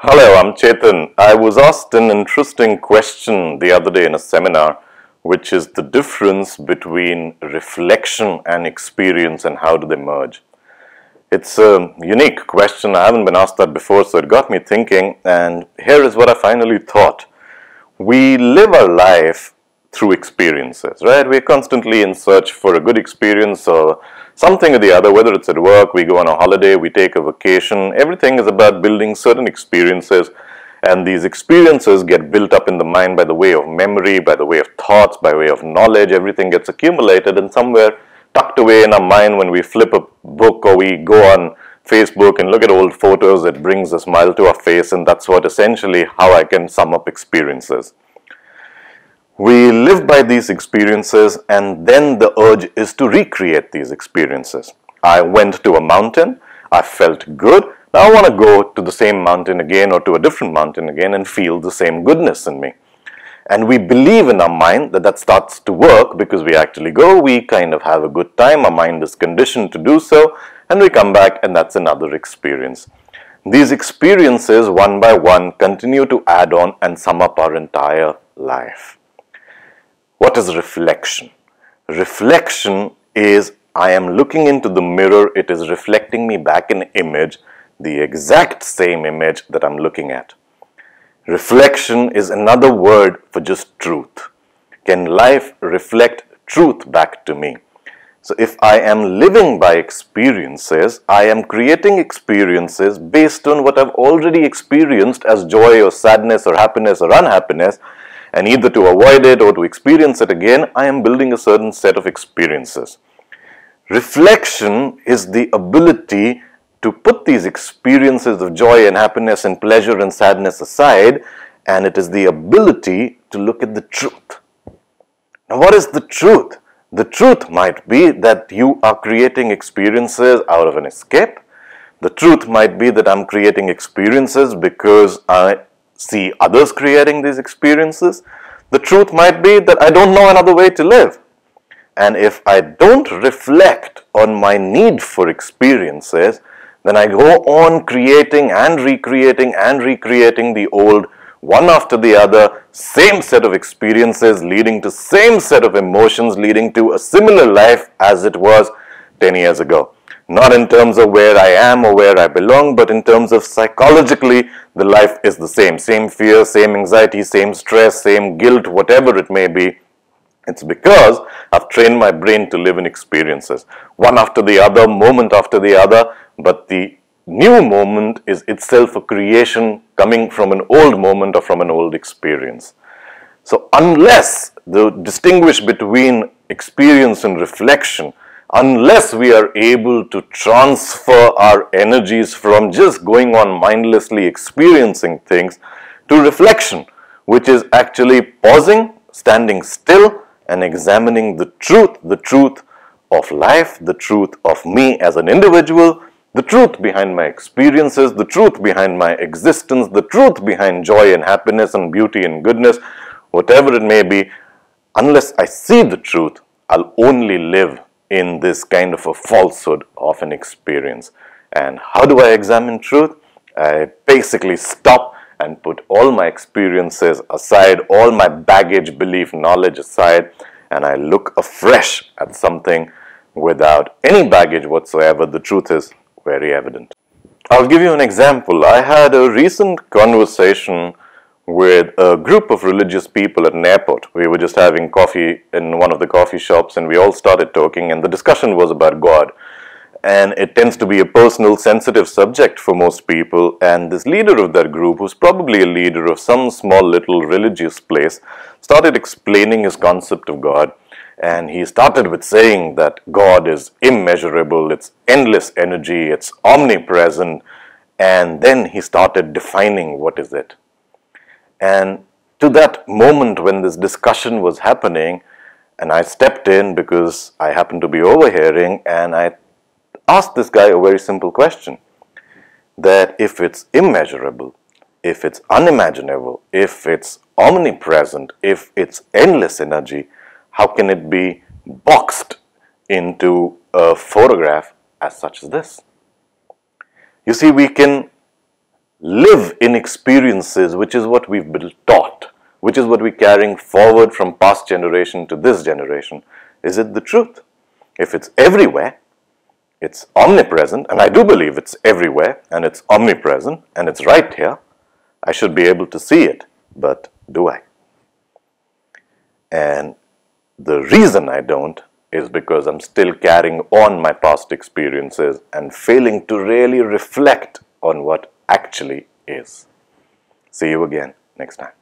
Hello, I'm Chetan. I was asked an interesting question the other day in a seminar, which is the difference between reflection and experience and how do they merge. It's a unique question. I haven't been asked that before, so it got me thinking, and here is what I finally thought. We live our life through experiences, right? We're constantly in search for a good experience or something or the other, whether it's at work, we go on a holiday, we take a vacation. Everything is about building certain experiences, and these experiences get built up in the mind by the way of memory, by the way of thoughts, by way of knowledge. Everything gets accumulated and somewhere tucked away in our mind when we flip a book or we go on Facebook and look at old photos, it brings a smile to our face, and that's what essentially how I can sum up experiences. We live by these experiences, and then the urge is to recreate these experiences. I went to a mountain, I felt good, now I want to go to the same mountain again or to a different mountain again and feel the same goodness in me. And we believe in our mind that that starts to work because we actually go, we kind of have a good time, our mind is conditioned to do so, and we come back and that's another experience. These experiences, one by one, continue to add on and sum up our entire life. What is reflection? Reflection is I am looking into the mirror, it is reflecting me back an image, the exact same image that I'm looking at. Reflection is another word for just truth. Can life reflect truth back to me? So if I am living by experiences, I am creating experiences based on what I've already experienced as joy or sadness or happiness or unhappiness, and either to avoid it or to experience it again, I am building a certain set of experiences. Reflection is the ability to put these experiences of joy and happiness and pleasure and sadness aside, and it is the ability to look at the truth. Now, what is the truth? The truth might be that you are creating experiences out of an escape. The truth might be that I'm creating experiences because I see others creating these experiences. The truth might be that I don't know another way to live. And if I don't reflect on my need for experiences, then I go on creating and recreating the old, one after the other, same set of experiences leading to same set of emotions, leading to a similar life as it was 10 years ago. Not in terms of where I am or where I belong, but in terms of psychologically, the life is the same. Same fear, same anxiety, same stress, same guilt, whatever it may be. It's because I've trained my brain to live in experiences, one after the other, moment after the other, but the new moment is itself a creation coming from an old moment or from an old experience. So unless the distinguish between experience and reflection, unless we are able to transfer our energies from just going on mindlessly experiencing things to reflection, which is actually pausing, standing still, and examining the truth of life, the truth of me as an individual, the truth behind my experiences, the truth behind my existence, the truth behind joy and happiness and beauty and goodness, whatever it may be. Unless I see the truth, I'll only live in this kind of a falsehood of an experience. And how do I examine truth? I basically stop and put all my experiences aside, all my baggage, belief, knowledge aside, and I look afresh at something without any baggage whatsoever. The truth is very evident. I'll give you an example. I had a recent conversation with a group of religious people at an airport. We were just having coffee in one of the coffee shops and we all started talking, and the discussion was about God. And it tends to be a personal, sensitive subject for most people, and this leader of that group, who's probably a leader of some small little religious place, started explaining his concept of God. And he started with saying that God is immeasurable, it's endless energy, it's omnipresent, and then he started defining what is it. And to that moment when this discussion was happening, and I stepped in because I happened to be overhearing, and I asked this guy a very simple question, that if it's immeasurable, if it's unimaginable, if it's omnipresent, if it's endless energy, how can it be boxed into a photograph as such as this? You see, we can live in experiences, which is what we've been taught, which is what we're carrying forward from past generation to this generation, is it the truth? If it's everywhere, it's omnipresent, and I do believe it's everywhere, and it's omnipresent, and it's right here, I should be able to see it, but do I? And the reason I don't is because I'm still carrying on my past experiences and failing to really reflect on what actually is. See you again next time.